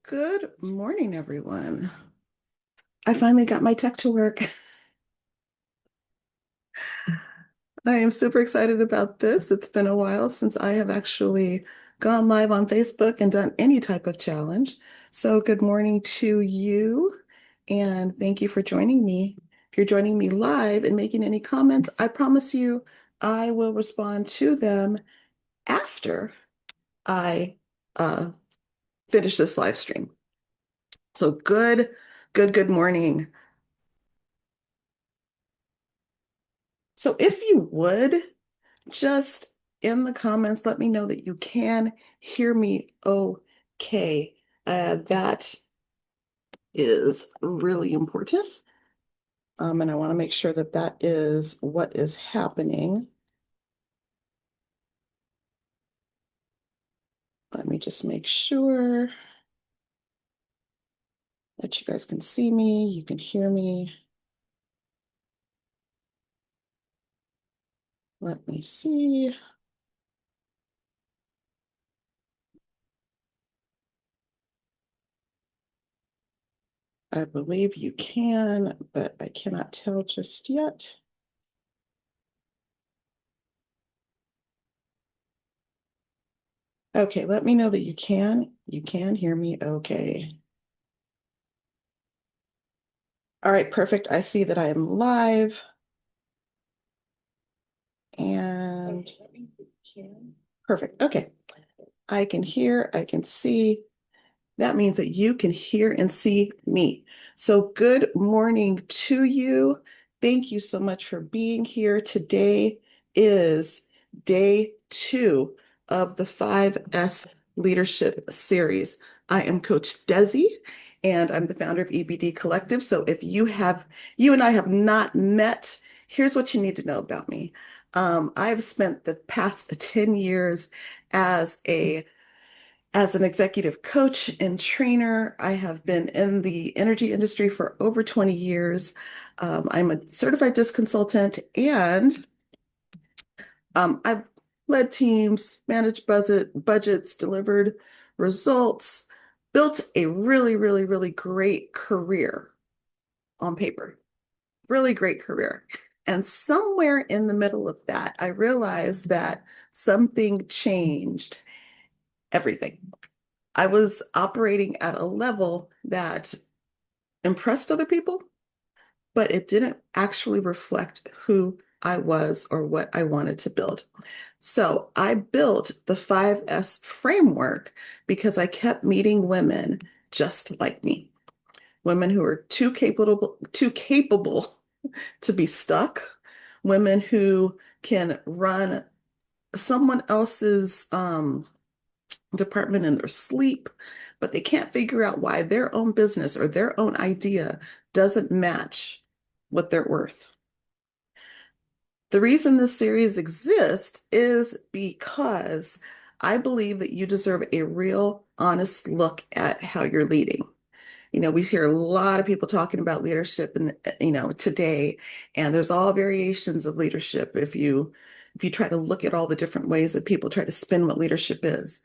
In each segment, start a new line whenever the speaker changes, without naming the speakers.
Good morning, everyone. I finally got my tech to work. I am super excited about this. It's been a while since I have actually gone live on Facebook and done any type of challenge. So, good morning to you, and thank you for joining me. If you're joining me live and making any comments, I promise you I will respond to them after I uh, finish this live stream. So, good morning. So, if you would, just in the comments, let me know that you can hear me okay. That is really important. And I want to make sure that that is what is happening. Let me just make sure that you guys can see me, you can hear me. Let me see. I believe you can, but I cannot tell just yet. Okay, let me know that you can. You can hear me okay. All right, perfect. I see that I am live and perfect. Okay. I can hear, I can see. That means that you can hear and see me. So, good morning to you. Thank you so much for being here. Today is day 2 of the 5S Leadership Series. I am Coach Desi, and I'm the founder of EBD Collective. So, if you and I have not met, here's what you need to know about me. I've spent the past 10 years as an executive coach and trainer. I have been in the energy industry for over 20 years. I'm a certified disc consultant, and I've led teams, managed budgets, delivered results, built a really, really, really great career on paper. Really great career. And somewhere in the middle of that, I realized that something changed everything. I was operating at a level that impressed other people, but it didn't actually reflect who I was or what I wanted to build. So I built the 5S framework because I kept meeting women just like me, women who are too capable to be stuck, women who can run someone else's department in their sleep, but they can't figure out why their own business or their own idea doesn't match what they're worth. The reason this series exists is because I believe that you deserve a real, honest look at how you're leading. We hear a lot of people talking about leadership and today, and there's all variations of leadership if you try to look at all the different ways that people try to spin what leadership is.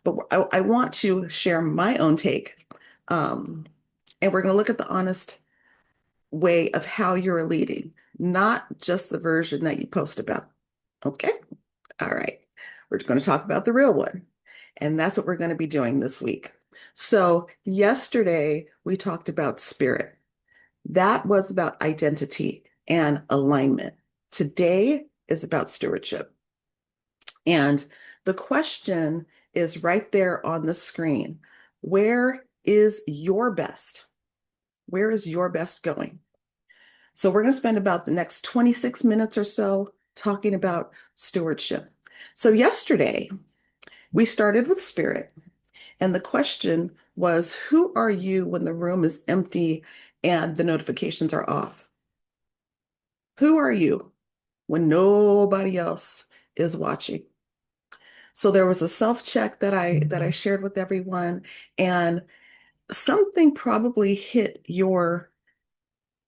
But I want to share my own take. And we're going to look at the honest way of how you're leading, not just the version that you post about. Okay? All right. We're going to talk about the real one. And that's what we're going to be doing this week. So, yesterday we talked about spirit. That was about identity and alignment. Today is about stewardship. And the question is right there on the screen. Where is your best? Where is your best going? So, we're going to spend about the next 26 minutes or so talking about stewardship. So, yesterday we started with spirit. And the question was, who are you when the room is empty and the notifications are off? Who are you when nobody else is watching? So there was a self-check that I shared with everyone, and something probably hit your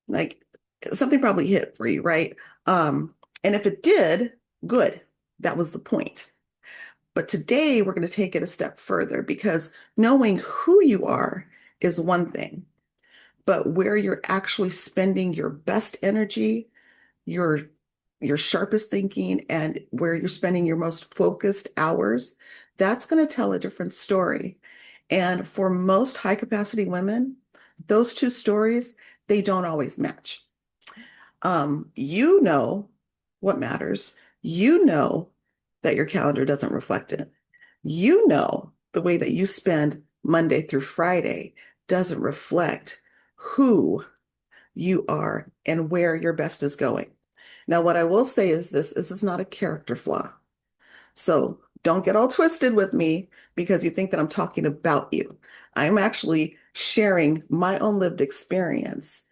like something probably hit for you, right? And if it did, good. That was the point. But today we're going to take it a step further because knowing who you are is one thing, but where you're actually spending your best energy, your your sharpest thinking, and where you're spending your most focused hours, that's going to tell a different story. And for most high capacity women, those two stories, they don't always match. You know what matters. You know that your calendar doesn't reflect it. You know the way that you spend Monday through Friday doesn't reflect who you are and where your best is going. Now, what I will say is this is not a character flaw. So don't get all twisted with me because you think that I'm talking about you. I'm actually sharing my own lived experience.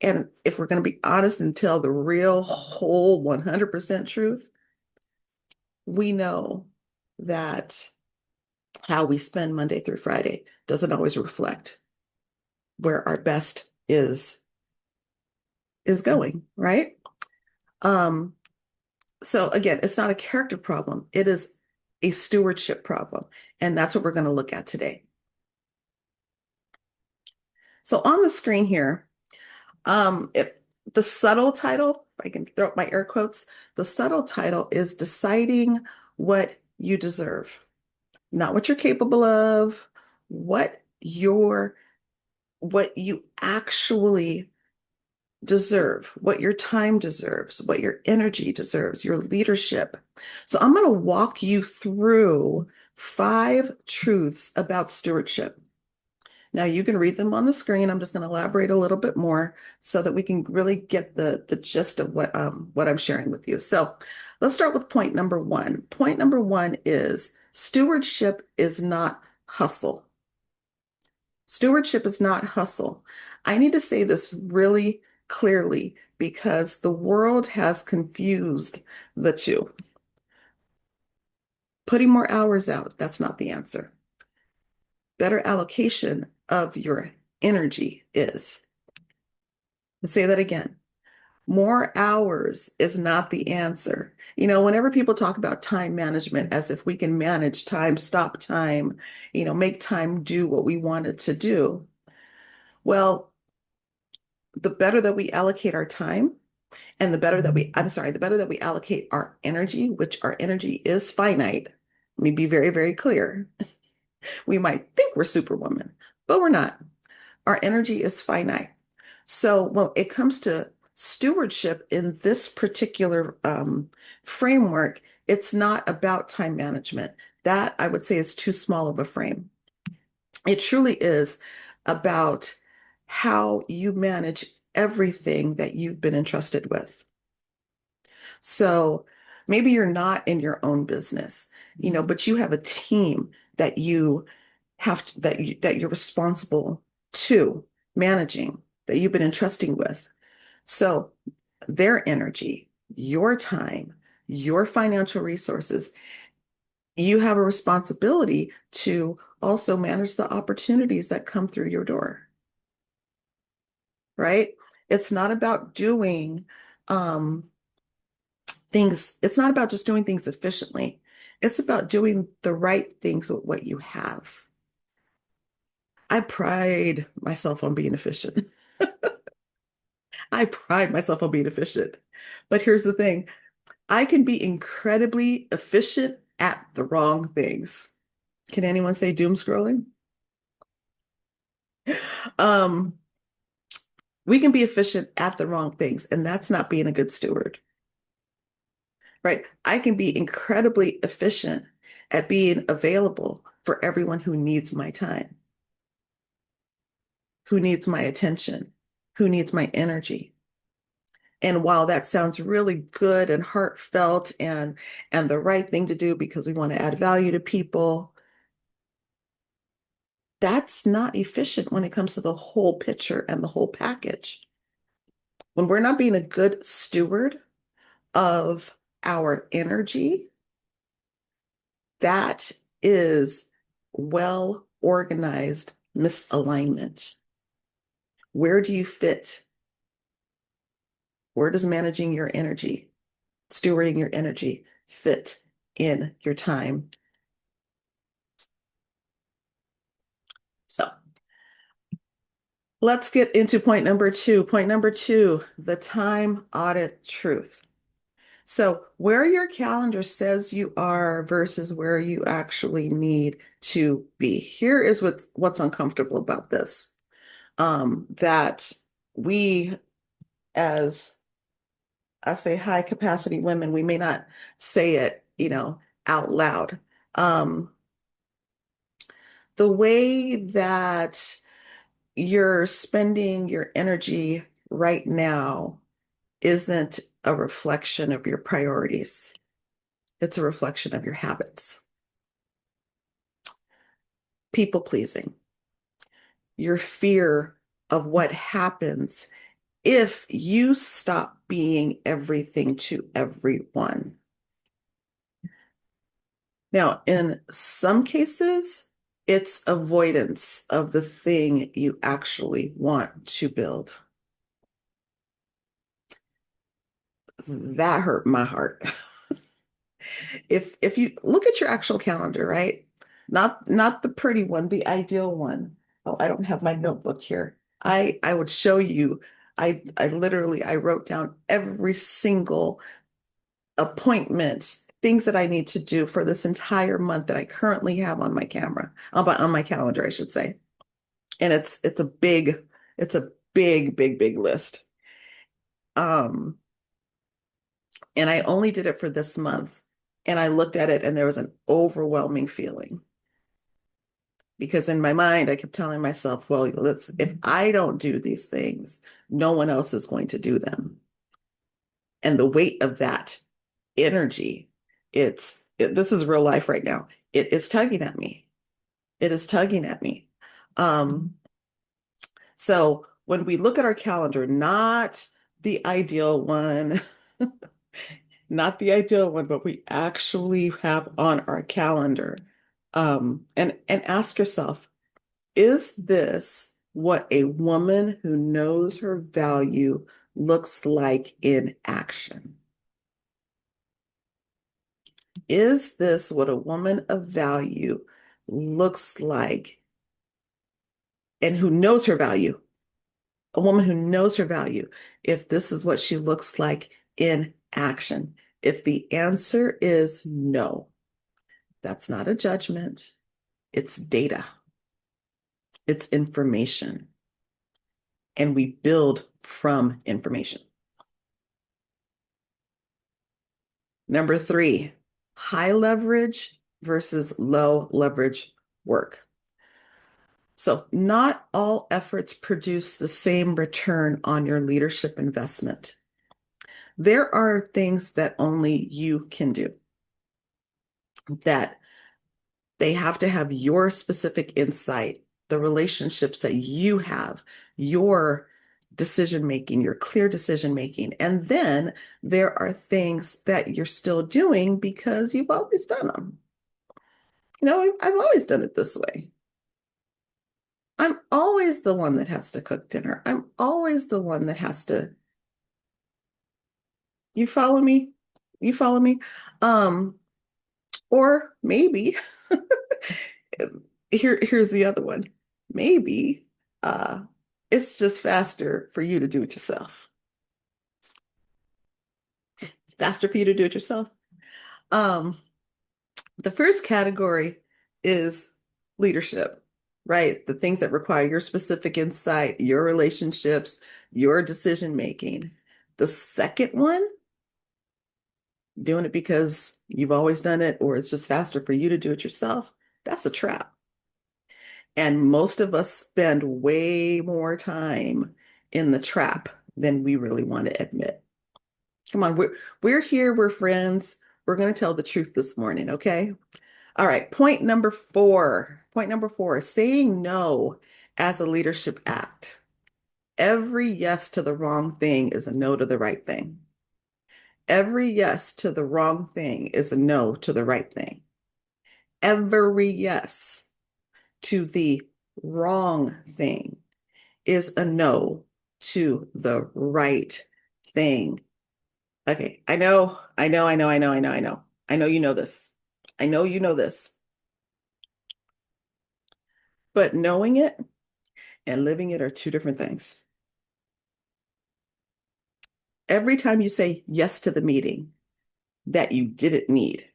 And if we're going to be honest and tell the real, whole 100% truth, we know that how we spend Monday through Friday doesn't always reflect where our best is going, right? Um, so again, it's not a character problem. It is a stewardship problem. And that's what we're going to look at today. So on the screen here, if the subtle title, if I can throw up my air quotes, the subtle title is Deciding What You Deserve. Not what you're capable of, what your what you actually deserve, what your time deserves, what your energy deserves, your leadership. So I'm going to walk you through 5 truths about stewardship. Now you can read them on the screen. I'm just going to elaborate a little bit more so that we can really get the gist of what I'm sharing with you. So let's start with point number 1. Point number 1 is stewardship is not hustle. Stewardship is not hustle. I need to say this really clearly because the world has confused the two. Putting more hours out, that's not the answer. Better allocation of your energy is. Let's say that again. More hours is not the answer. Whenever people talk about time management as if we can manage time, stop time, make time do what we want it to do. Well, the better that we allocate our time and the better that we allocate our energy, which our energy is finite. Let me be very, very clear. We might think we're superwoman, but we're not. Our energy is finite. So when it comes to stewardship in this particular framework, it's not about time management. That I would say is too small of a frame. It truly is about how you manage everything that you've been entrusted with. So maybe you're not in your own business, but you have a team that you that you're responsible to managing, that you've been entrusting with. So their energy, your time, your financial resources, you have a responsibility to also manage the opportunities that come through your door, right? It's not about doing things, it's not about just doing things efficiently. It's about doing the right things with what you have. I pride myself on being efficient. I pride myself on being efficient. But here's the thing, I can be incredibly efficient at the wrong things. Can anyone say doom scrolling? Um, we can be efficient at the wrong things, and that's not being a good steward, right? I can be incredibly efficient at being available for everyone who needs my time, who needs my attention, who needs my energy. And while that sounds really good and heartfelt and the right thing to do because we want to add value to people, that's not efficient when it comes to the whole picture and the whole package. When we're not being a good steward of our energy, that is well organized misalignment. Where do you fit? Where does managing your energy, stewarding your energy fit in your time Let's get into point number two. Point number two, the time audit truth. So, where your calendar says you are versus where you actually need to be. Here is what's uncomfortable about this. That we, as I say, high capacity women, we may not say it, out loud. Um, the way that you're spending your energy right now isn't a reflection of your priorities. It's a reflection of your habits. People pleasing, your fear of what happens if you stop being everything to everyone. Now, in some cases, it's avoidance of the thing you actually want to build. That hurt my heart. If you look at your actual calendar, right? Not the pretty one, the ideal one. Oh, I don't have my notebook here. I would show you. I literally I wrote down every single appointment, things that I need to do for this entire month that I currently have on my camera, on my calendar, I should say. And it's a big list. Um, and I only did it for this month. And I looked at it and there was an overwhelming feeling because in my mind I kept telling myself, well, if I don't do these things, no one else is going to do them. And the weight of that energy, this is real life right now. It is tugging at me. It is tugging at me. Um, so when we look at our calendar, not the ideal one, not the ideal one, but we actually have on our calendar, and ask yourself, is this what a woman who knows her value looks like in action? Is this what a woman of value looks like and who knows her value? A woman who knows her value, if this is what she looks like in action. If the answer is no, that's not a judgment, it's data, it's information, and we build from information. Number three, high leverage versus low leverage work. So, not all efforts produce the same return on your leadership investment. There are things that only you can do, that they have to have your specific insight, the relationships that you have, your decision making, your clear decision making. And then there are things that you're still doing because you've always done them. I've always done it this way. I'm always the one that has to cook dinner. I'm always the one that has to, you follow me? You follow me? Um, or maybe here's the other one. Maybe uh it's just faster for you to do it yourself. Faster for you to do it yourself. Um, the first category is leadership, right? The things that require your specific insight, your relationships, your decision making. The second one, doing it because you've always done it, or it's just faster for you to do it yourself, that's a trap. And most of us spend way more time in the trap than we really want to admit. Come on, we're here, we're friends. We're going to tell the truth this morning, okay? All right, point number four. Point number four, saying no as a leadership act. Every yes to the wrong thing is a no to the right thing. Every yes to the wrong thing is a no to the right thing. Every yes to the wrong thing is a no to the right thing. Okay, I know. I know you know this. I know you know this. But knowing it and living it are two different things. Every time you say yes to the meeting that you didn't need,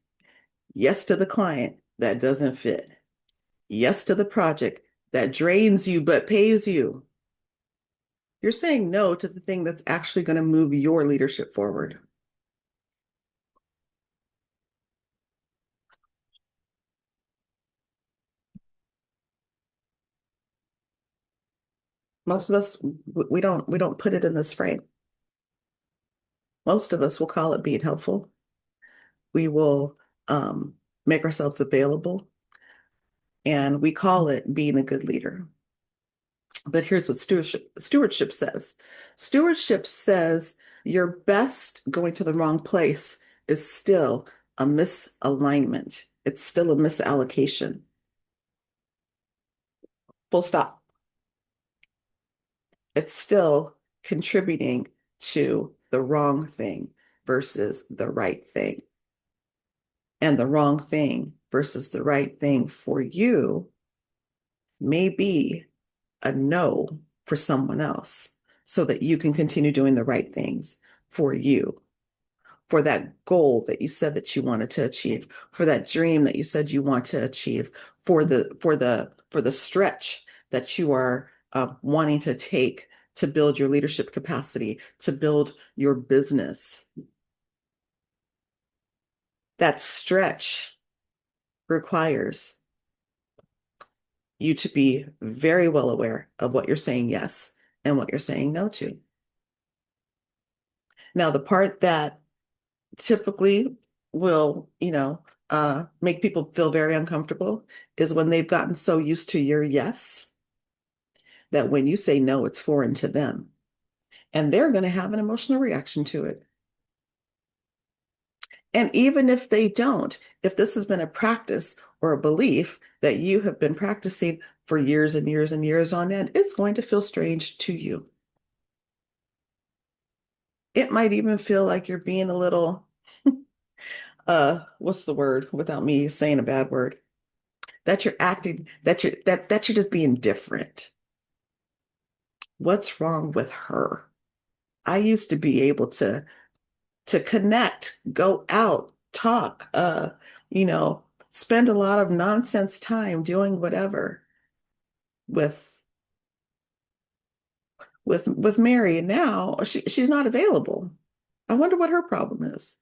yes to the client that doesn't fit, yes to the project that drains you but pays you, you're saying no to the thing that's actually going to move your leadership forward. Most of us, we don't put it in this frame. Most of us will call it being helpful. We will make ourselves available, and we call it being a good leader. But here's what stewardship says. Stewardship says your best going to the wrong place is still a misalignment. It's still a misallocation. Full stop. It's still contributing to the wrong thing versus the right thing. And the wrong thing versus the right thing for you may be a no for someone else so that you can continue doing the right things for you, for that goal that you said that you wanted to achieve, for that dream that you said you want to achieve, for the stretch that you are wanting to take to build your leadership capacity, to build your business. That stretch requires you to be very well aware of what you're saying yes and what you're saying no to. Now, the part that typically will, make people feel very uncomfortable is when they've gotten so used to your yes that when you say no, it's foreign to them. And they're going to have an emotional reaction to it. And even if they don't, if this has been a practice or a belief that you have been practicing for years and years and years on end, it's going to feel strange to you. It might even feel like you're being a little, what's the word without me saying a bad word? That you're acting, that you're just being different. What's wrong with her? I used to be able to connect, go out, talk, spend a lot of nonsense time doing whatever with with Mary. And now she's not available. I wonder what her problem is.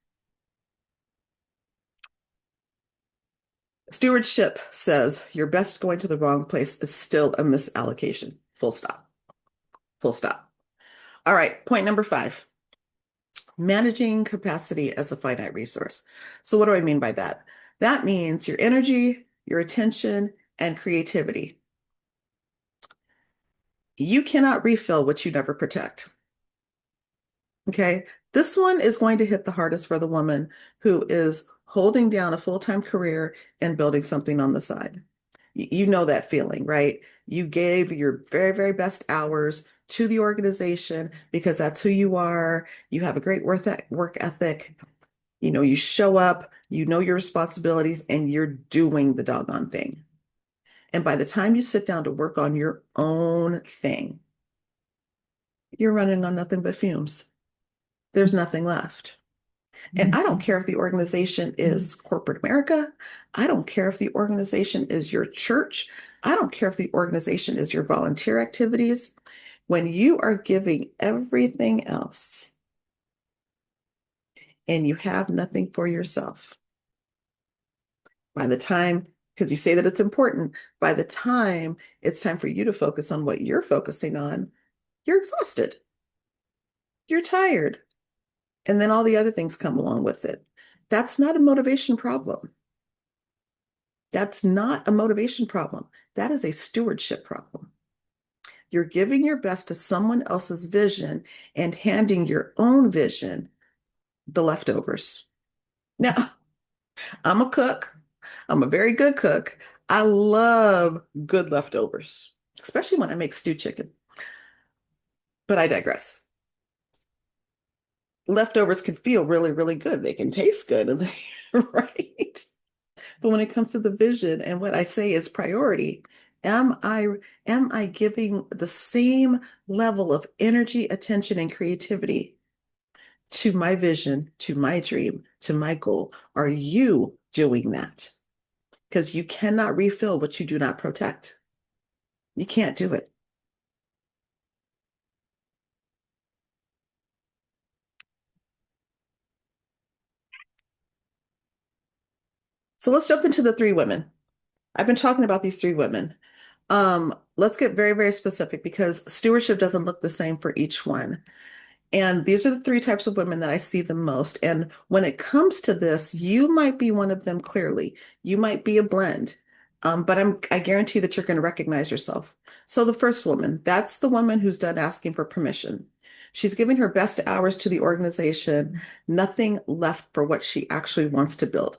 Stewardship says your best going to the wrong place is still a misallocation. Full stop. Full stop. All right, point number 5. Managing capacity as a finite resource. So what do I mean by that? That means your energy, your attention, and creativity. You cannot refill what you never protect. Okay. This one is going to hit the hardest for the woman who is holding down a full-time career and building something on the side. You know that feeling, right? You gave your very, very best hours to the organization because that's who you are. You have a great work ethic. You show up, you know your responsibilities, and you're doing the doggone thing. And by the time you sit down to work on your own thing, you're running on nothing but fumes. There's nothing left. And I don't care if the organization is corporate America. I don't care if the organization is your church. I don't care if the organization is your volunteer activities. When you are giving everything else and you have nothing for yourself, by the time, because you say that it's important, by the time it's time for you to focus on what you're focusing on, you're exhausted. You're tired. And then all the other things come along with it. That's not a motivation problem. That's not a motivation problem. That is a stewardship problem. You're giving your best to someone else's vision and handing your own vision the leftovers. Now, I'm a cook. I'm a very good cook. I love good leftovers, especially when I make stewed chicken. But I digress. Leftovers can feel really, really good. They can taste good, and right? But when it comes to the vision and what I say is priority, Am I am I giving the same level of energy, attention, and creativity to my vision, to my dream, to my goal? Are you doing that? Because you cannot refill what you do not protect. You can't do it. So let's jump into the three women. I've been talking about these three women. Let's get very, very specific because stewardship doesn't look the same for each one. And these are the three types of women that I see the most. And when it comes to this, you might be one of them clearly. You might be a blend. But I guarantee that you're going to recognize yourself. So the first woman, that's the woman who's done asking for permission. She's giving her best hours to the organization, nothing left for what she actually wants to build.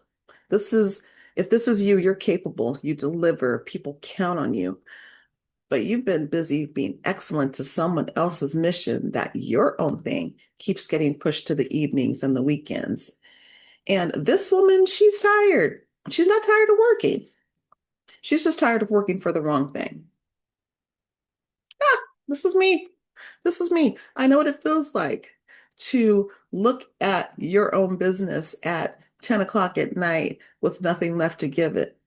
This is, if this is you, you're capable, you deliver, people count on you, but you've been busy being excellent to someone else's mission that your own thing keeps getting pushed to the evenings and the weekends. And this woman, she's tired. She's not tired of working. She's just tired of working for the wrong thing. Ah, this is me. This is me. I know what it feels like to look at your own business at 10 o'clock at night with nothing left to give it.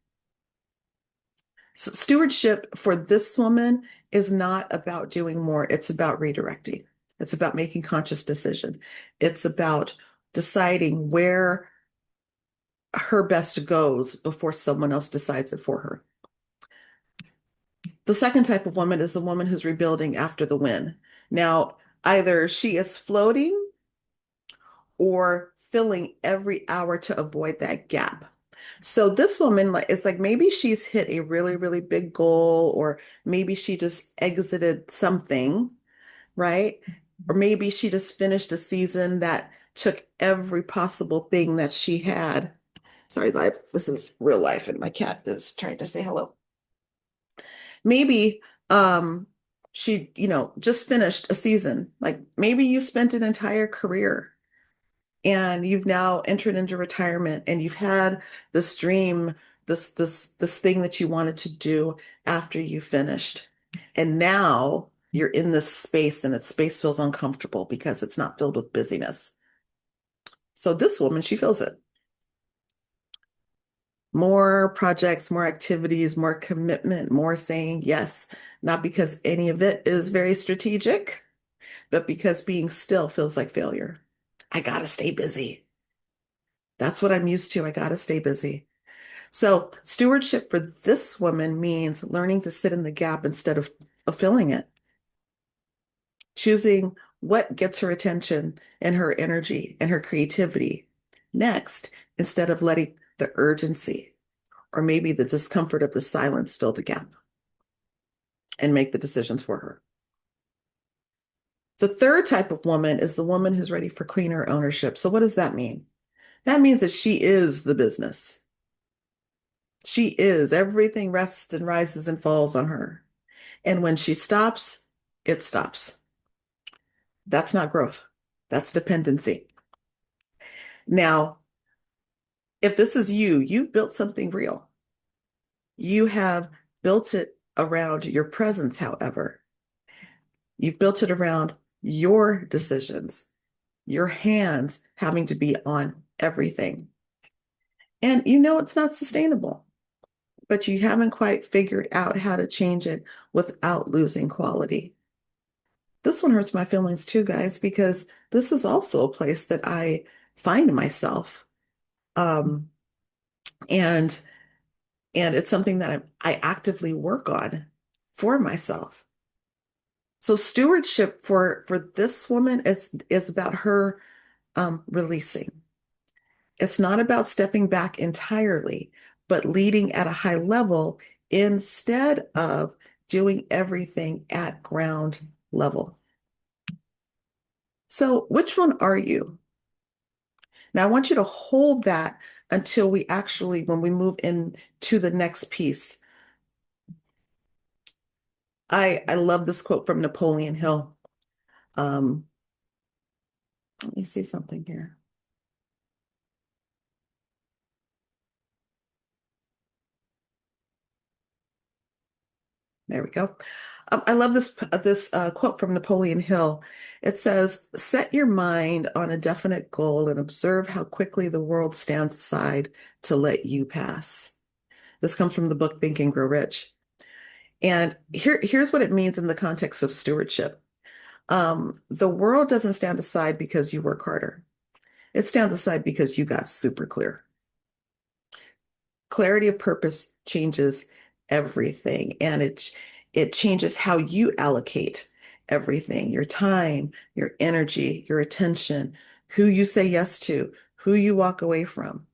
So stewardship for this woman is not about doing more. It's about redirecting. It's about making conscious decision. It's about deciding where her best goes before someone else decides it for her. The second type of woman is the woman who's rebuilding after the win. Now, either she is floating or filling every hour to avoid that gap. So this woman like it's like maybe she's hit a really, really big goal, or maybe she just exited something, right? Or maybe she just finished a season that took every possible thing that she had. Sorry, live. This is real life, and my cat is trying to say hello. Maybe she, just finished a season. Like maybe you spent an entire career and you've now entered into retirement and you've had this dream, this thing that you wanted to do after you finished. And now you're in this space and its space feels uncomfortable because it's not filled with busyness. So this woman, she feels it. More projects, more activities, more commitment, more saying yes, not because any of it is very strategic, but because being still feels like failure. I gotta stay busy. That's what I'm used to. I gotta stay busy. So, stewardship for this woman means learning to sit in the gap instead of filling it, choosing what gets her attention and her energy and her creativity next, instead of letting the urgency or maybe the discomfort of the silence fill the gap and make the decisions for her. The third type of woman is the woman who's ready for cleaner ownership. So, what does that mean? That means that she is the business. She is. Everything rests and rises and falls on her. And when she stops, it stops. That's not growth. That's dependency. Now, if this is you, you've built something real. You have built it around your presence, however. You've built it around your decisions, your hands having to be on everything. And you know it's not sustainable, but you haven't quite figured out how to change it without losing quality. This one hurts my feelings too, guys, because this is also a place that I find myself. Um, and and it's something that I actively work on for myself. So stewardship for this woman is about her releasing. It's not about stepping back entirely, but leading at a high level instead of doing everything at ground level. So, which one are you? Now, I want you to hold that until we actually, when we move into the next piece. I love this quote from Napoleon Hill. Um, Let me see something here. There we go. I love this quote from Napoleon Hill. It says, "Set your mind on a definite goal and observe how quickly the world stands aside to let you pass." This comes from the book Think and Grow Rich. And here's what it means in the context of stewardship. The world doesn't stand aside because you work harder. It stands aside because you got super clear. Clarity of purpose changes everything, and it changes how you allocate everything, your time, your energy, your attention, who you say yes to, who you walk away from.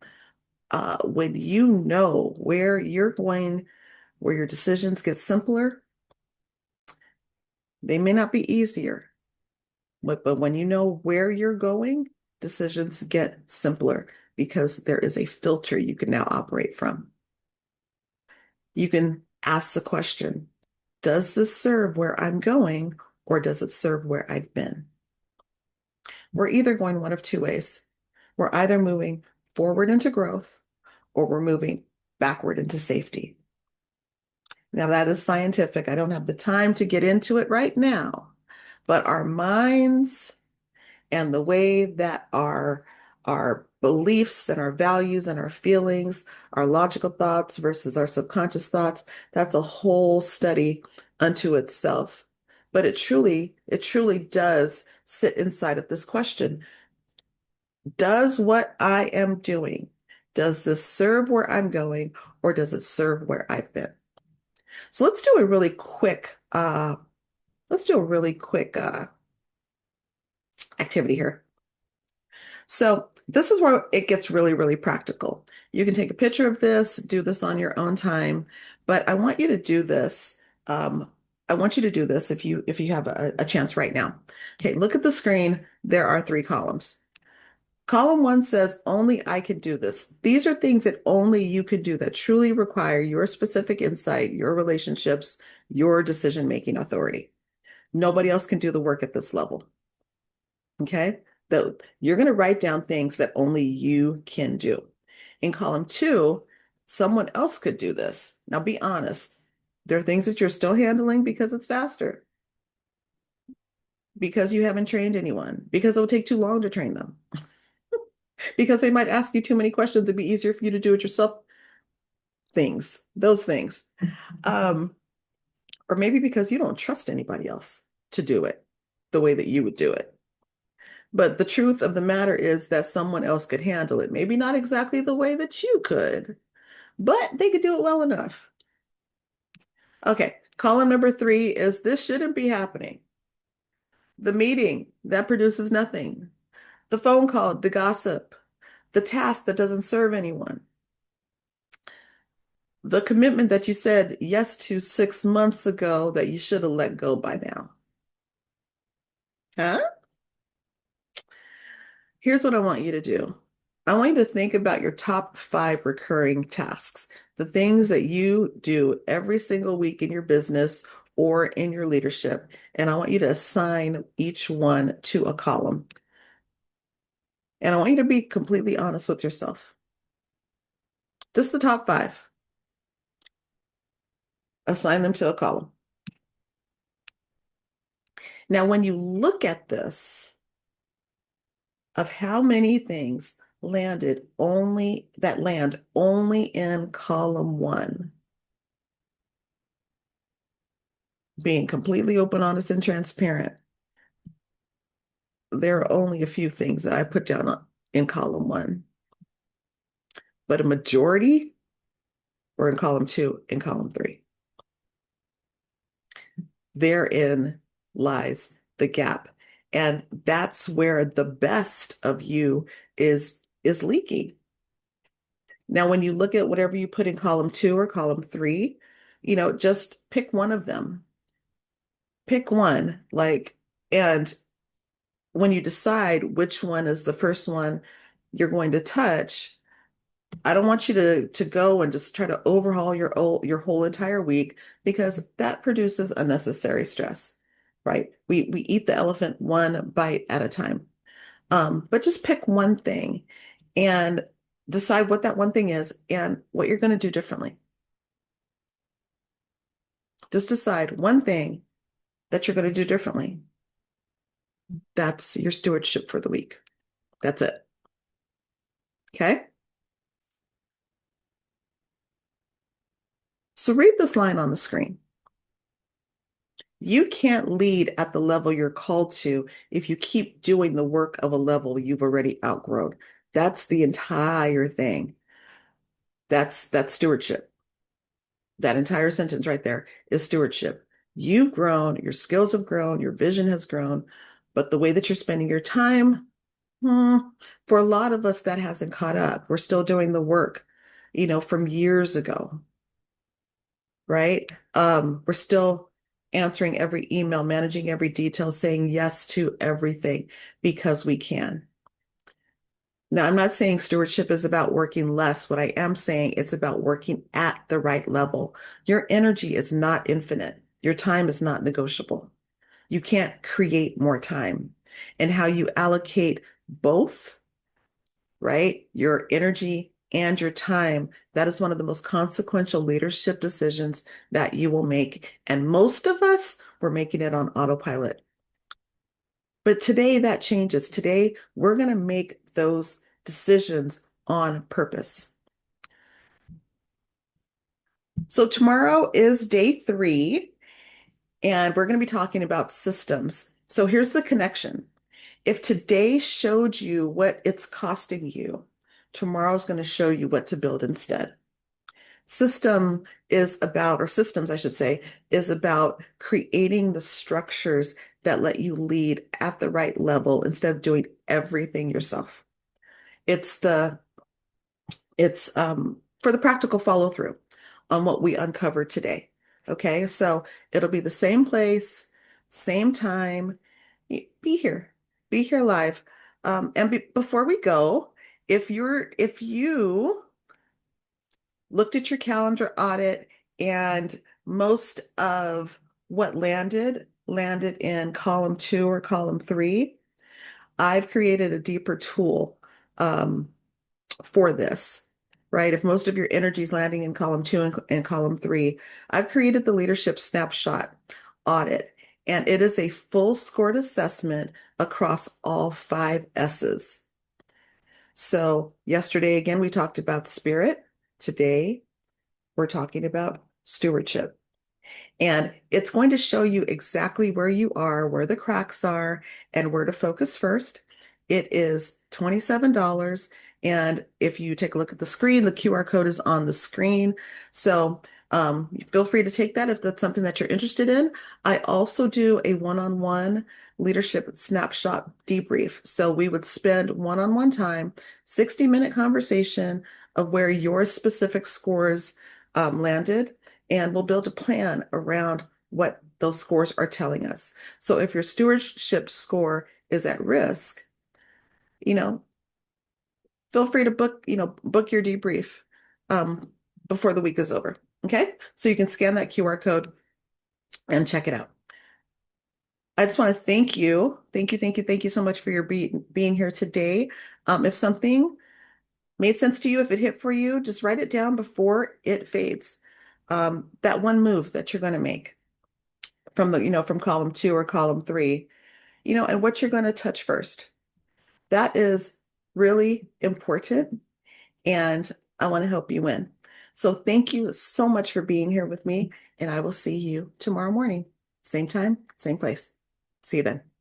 When you know where you're going, where your decisions get simpler, they may not be easier, but when you know where you're going, decisions get simpler because there is a filter you can now operate from. You can ask the question, does this serve where I'm going, or does it serve where I've been? We're either going one of two ways. We're either moving forward into growth, or we're moving backward into safety. Now, that is scientific. I don't have the time to get into it right now, but our minds and the way that our beliefs and our values and our feelings, our logical thoughts versus our subconscious thoughts, that's a whole study unto itself. But it truly does sit inside of this question. Does what I am doing, does this serve where I'm going, or does it serve where I've been? So let's do a really quick activity here. So this is where it gets really, really practical. You can take a picture of this, do this on your own time, but I want you to do this. Um, I want you to do this if you have a chance right now. Okay, look at the screen. There are three columns. Column one says, only I can do this. These are things that only you can do that truly require your specific insight, your relationships, your decision-making authority. Nobody else can do the work at this level. Okay. You're going to write down things that only you can do. In column two, someone else could do this. Now be honest. There are things that you're still handling because it's faster, because you haven't trained anyone, because it will take too long to train them, because they might ask you too many questions. It'd be easier for you to do it yourself. Those things. Um, or maybe because you don't trust anybody else to do it the way that you would do it. But the truth of the matter is that someone else could handle it. Maybe not exactly the way that you could, but they could do it well enough. Okay, column number three is this shouldn't be happening. The meeting that produces nothing, the phone call to gossip, the task that doesn't serve anyone, the commitment that you said yes to 6 months ago that you should have let go by now. Huh? Here's what I want you to do. I want you to think about your top 5 recurring tasks, the things that you do every single week in your business or in your leadership. And I want you to assign each one to a column. And I want you to be completely honest with yourself. Just the top 5. Assign them to a column. Now, when you look at this, of how many things land only in column 1, being completely open, honest, and transparent, there are only a few things that I put down in column 1, but a majority were in column 2 and column 3. Therein lies the gap. And that's where the best of you is leaking. Now, when you look at whatever you put in column 2 or column 3, just pick one of them. Pick one, and when you decide which one is the first one you're going to touch, I don't want you to go and just try to overhaul your whole entire week, because that produces unnecessary stress, right? We eat the elephant one bite at a time. But just pick one thing and decide what that one thing is and what you're going to do differently. Just decide one thing that you're going to do differently. That's your stewardship for the week. That's it. Okay. So read this line on the screen. You can't lead at the level you're called to if you keep doing the work of a level you've already outgrown. That's the entire thing. That's stewardship. That entire sentence right there is stewardship. You've grown, your skills have grown, your vision has grown, but the way that you're spending your time, hmm, for a lot of us, that hasn't caught up. We're still doing the work, from years ago, right? We're still answering every email, managing every detail, saying yes to everything because we can. Now, I'm not saying stewardship is about working less. What I am saying, it's about working at the right level. Your energy is not infinite. Your time is not negotiable. You can't create more time. And how you allocate both, right? Your energy and your time, that is one of the most consequential leadership decisions that you will make. And most of us, we're making it on autopilot. But today that changes. Today, we're going to make those decisions on purpose. So tomorrow is day 3, and we're going to be talking about systems. So here's the connection. If today showed you what it's costing you, tomorrow's going to show you what to build instead. System is about, or systems, I should say, is about creating the structures that let you lead at the right level instead of doing everything yourself. It's the it's for the practical follow through on what we uncovered today. Okay, so it'll be the same place, same time. Be here, be here live. Before we go, if you looked at your calendar audit and most of what landed in column 2 or column 3, I've created a deeper tool. For this, right? If most of your energy is landing in column 2 and column 3, I've created the leadership snapshot audit, and it is a full scored assessment across all 5 S's. So yesterday, again, we talked about spirit. Today, we're talking about stewardship. And it's going to show you exactly where you are, where the cracks are, and where to focus first. It is $27. And if you take a look at the screen, the QR code is on the screen. So feel free to take that if that's something that you're interested in. I also do a one-on-one leadership snapshot debrief. So we would spend one-on-one time, 60-minute conversation of where your specific scores landed, and we'll build a plan around what those scores are telling us. So if your stewardship score is at risk, you know, feel free to book your debrief um, before the week is over. Okay, so you can scan that QR code and check it out. I just want to thank you so much for your being here today. If something made sense to you, if it hit for you, just write it down before it fades. That one move that you're going to make from column 2 or column 3, and what you're going to touch first. That is really important, and I want to help you win. So thank you so much for being here with me, and I will see you tomorrow morning. Same time, same place. See you then.